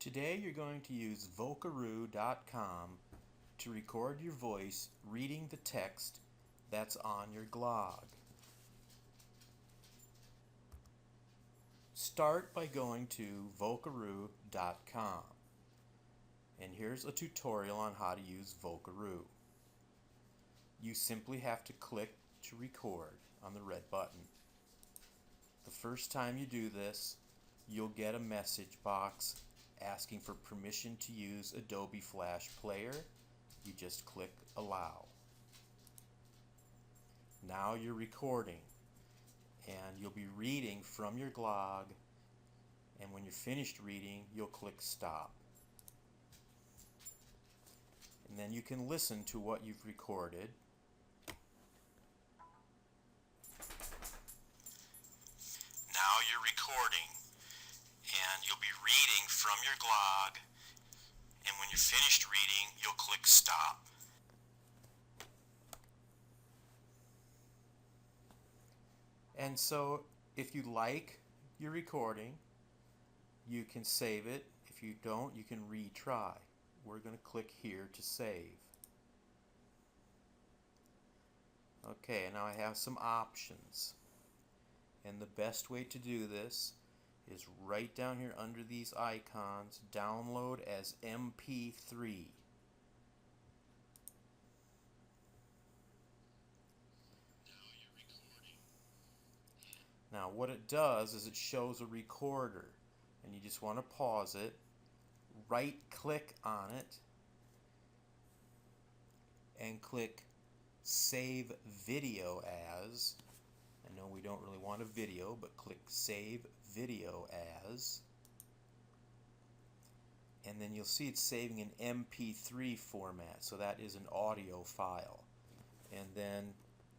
Today you're going to use Vocaroo.com to record your voice reading the text that's on your glog. Start by going to Vocaroo.com, and here's a tutorial on how to use Vocaroo. You simply have to click to record on the red button. The first time you do this, you'll get a message box asking for permission to use Adobe Flash Player. You just click Allow. Now you're recording, and you'll be reading from your glog, and when you're finished reading, you'll click Stop. And then you can listen to what you've recorded. Now you're recording, and you'll be reading from your glog, and when you're finished reading, you'll click Stop. And so if you like your recording, you can save it. If you don't, you can retry. We're going to click here to save. Okay, and now I have some options. And the best way to do this is right down here under these icons, download as MP3. Now what it does is it shows a recorder, and you just want to pause it, right click on it, and click Save Video As. I know we don't really want a video, but click Save Video As, and then you'll see it's saving in MP3 format, so that is an audio file. And then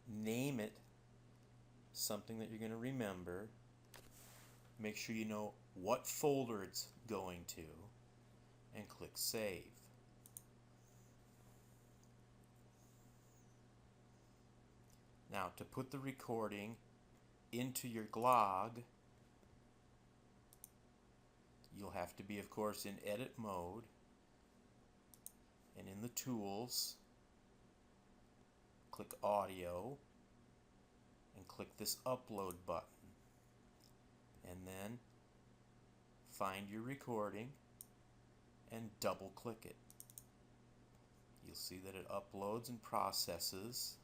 name it something that you're going to remember. Make sure you know what folder it's going to, and click Save. Now, to put the recording into your glog, you'll have to be, of course, in edit mode, and in the tools, click Audio, and click this upload button, and then find your recording and double click it. You'll see that it uploads and processes.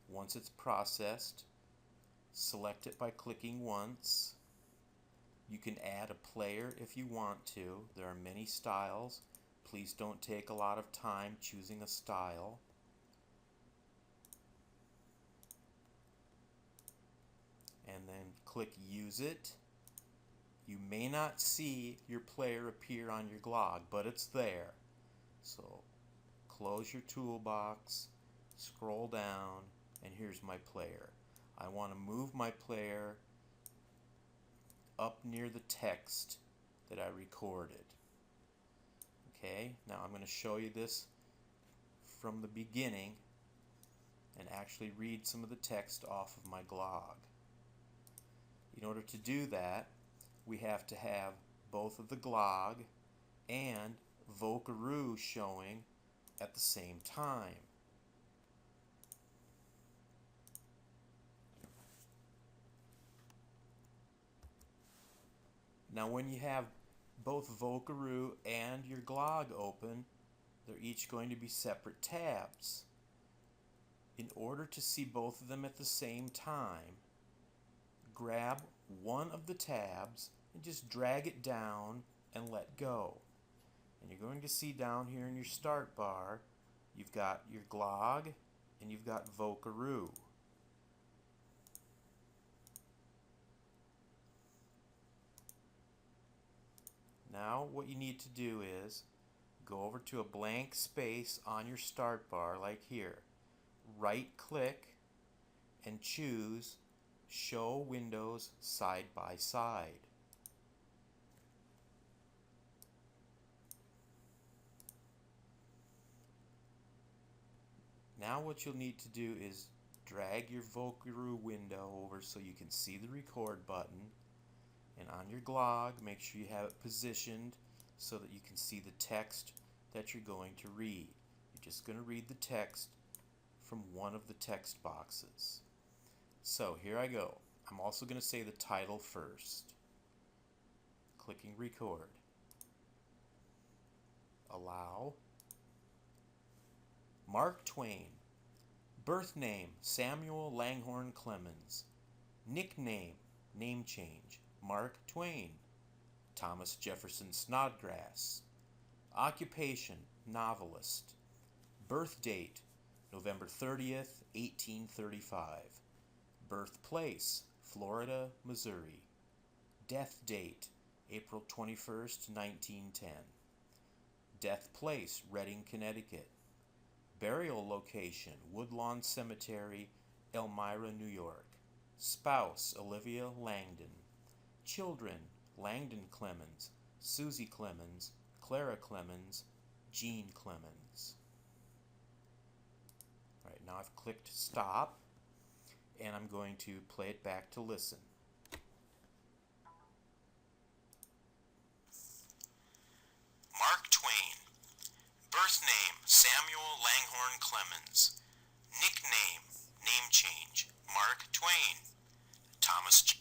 Once it's processed, select it by clicking once. You can add a player if you want to. There are many styles. Please don't take a lot of time choosing a style. And then click Use It. You may not see your player appear on your glog, but it's there. So close your toolbox, scroll down, and here's my player. I want to move my player up near the text that I recorded. Okay, now I'm going to show you this from the beginning and actually read some of the text off of my glog. In order to do that, we have to have both of the glog and Vocaroo showing at the same time. Now when you have both Vocaroo and your glog open, they're each going to be separate tabs. In order to see both of them at the same time, grab one of the tabs and just drag it down and let go. And you're going to see down here in your start bar, you've got your glog and you've got Vocaroo. Now what you need to do is go over to a blank space on your start bar like here. Right click and choose Show Windows Side by Side. Now what you'll need to do is drag your Vocaroo window over so you can see the record button, And on your glog, make sure you have it positioned so that you can see the text that you're going to read. You're just going to read the text from one of the text boxes. So here I go. I'm also going to say the title first. Clicking record. Allow. Mark Twain. Birth name, Samuel Langhorne Clemens. Nickname, name change, Mark Twain. Thomas Jefferson Snodgrass. Occupation, novelist. Birth date, November 30th, 1835. Birthplace, Florida, Missouri. Death date, April 21st, 1910. Death place, Redding, Connecticut. Burial location, Woodlawn Cemetery, Elmira, New York. Spouse, Olivia Langdon. Children, Langdon Clemens, Susie Clemens, Clara Clemens, Jean Clemens. All right, now I've clicked stop, and I'm going to play it back to listen. Mark Twain. Birth name, Samuel Langhorne Clemens. Nickname, name change, Mark Twain. Thomas.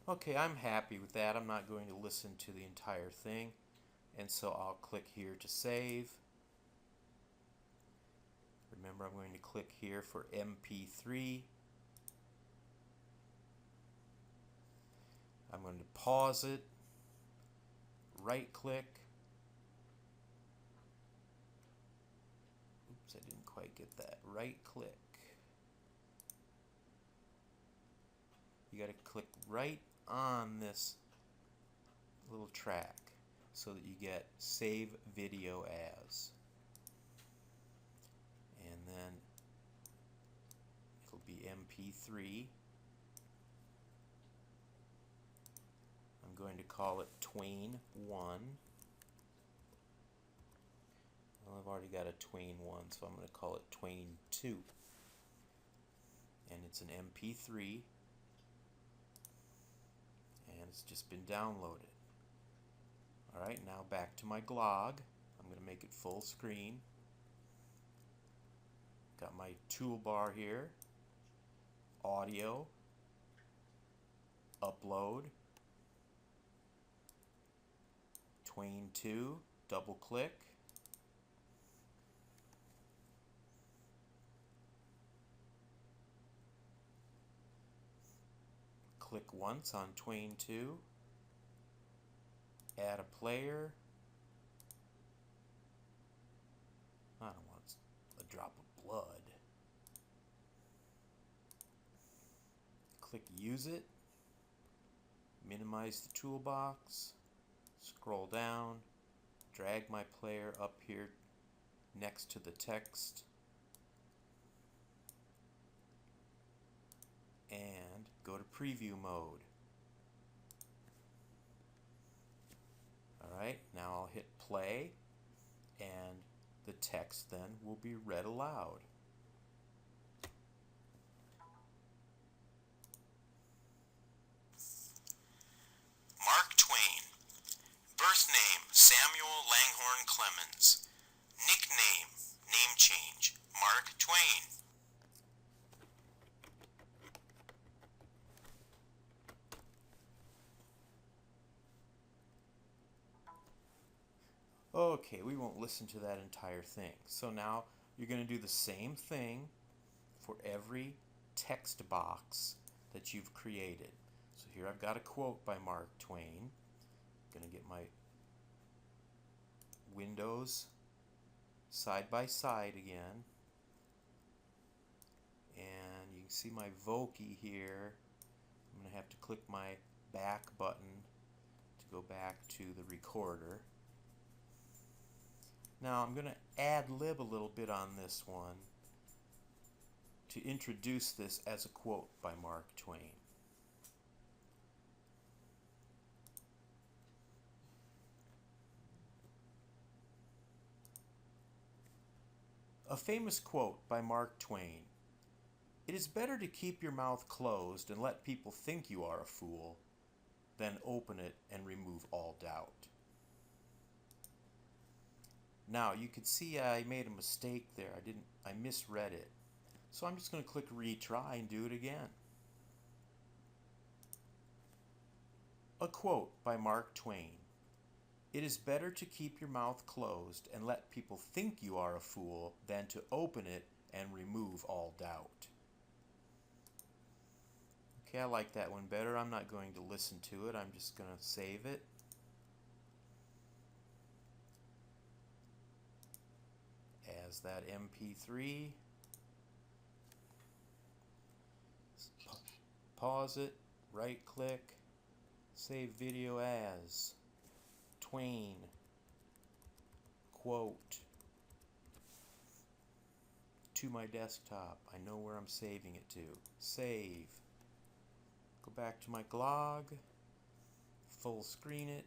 Okay, I'm happy with that. I'm not going to listen to the entire thing. And so I'll click here to save. Remember, I'm going to click here for MP3. I'm going to pause it, right click. Oops, I didn't quite get that. Right click. You got to click right on this little track so that you get Save Video As. And then it'll be MP3. I'm going to call it Twain 1. Well, I've already got a Twain 1, so I'm going to call it Twain 2. And it's an MP3. And it's just been downloaded. Alright, now back to my glog. I'm going to make it full screen. Got my toolbar here. Audio. Upload. Twain 2, double click. Click once on Twain 2. Add a player. I don't want a drop of blood. Click use it. Minimize the toolbox. Scroll down, drag my player up here next to the text, and go to preview mode. Alright, now I'll hit play, and the text then will be read aloud. Mark Twain. Birth name, Samuel Langhorne Clemens. Nickname, name change, Mark Twain. Okay, we won't listen to that entire thing. So now you're going to do the same thing for every text box that you've created. So here I've got a quote by Mark Twain. I'm going to get my windows side by side again. And you can see my Vokey here. I'm going to have to click my back button to go back to the recorder. Now I'm going to ad-lib a little bit on this one to introduce this as a quote by Mark Twain. A famous quote by Mark Twain. It is better to keep your mouth closed and let people think you are a fool than open it and remove all doubt. Now you can see I made a mistake there. I misread it. So I'm just going to click retry and do it again. A quote by Mark Twain. It is better to keep your mouth closed and let people think you are a fool than to open it and remove all doubt. Okay, I like that one better. I'm not going to listen to it. I'm just going to save it. As that MP3. Pause it, right click, save video as Twain quote to my desktop. I know where I'm saving it to. Save. Go back to my Glog, full screen it,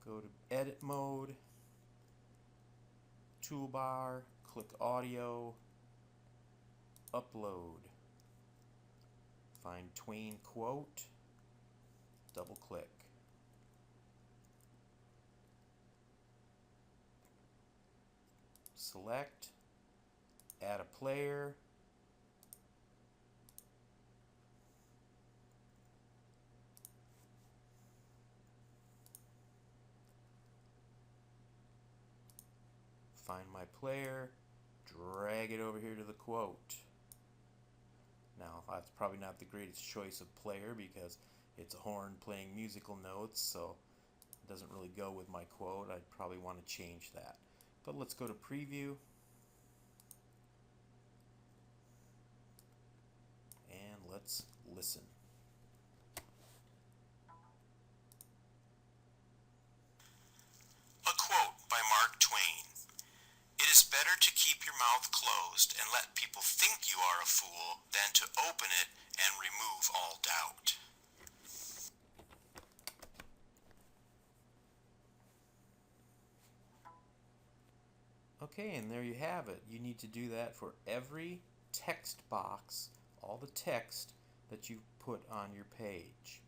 go to edit mode, toolbar, click audio, upload, find Twain quote, double click. Select, add a player, find my player, drag it over here to the quote. Now that's probably not the greatest choice of player because it's a horn playing musical notes, so it doesn't really go with my quote. I'd probably want to change that. But let's go to preview and let's listen. A quote by Mark Twain. It is better to keep your mouth closed and let people think you are a fool than to open it and remove all doubt. Okay, and there you have it. You need to do that for every text box, all the text that you put on your page.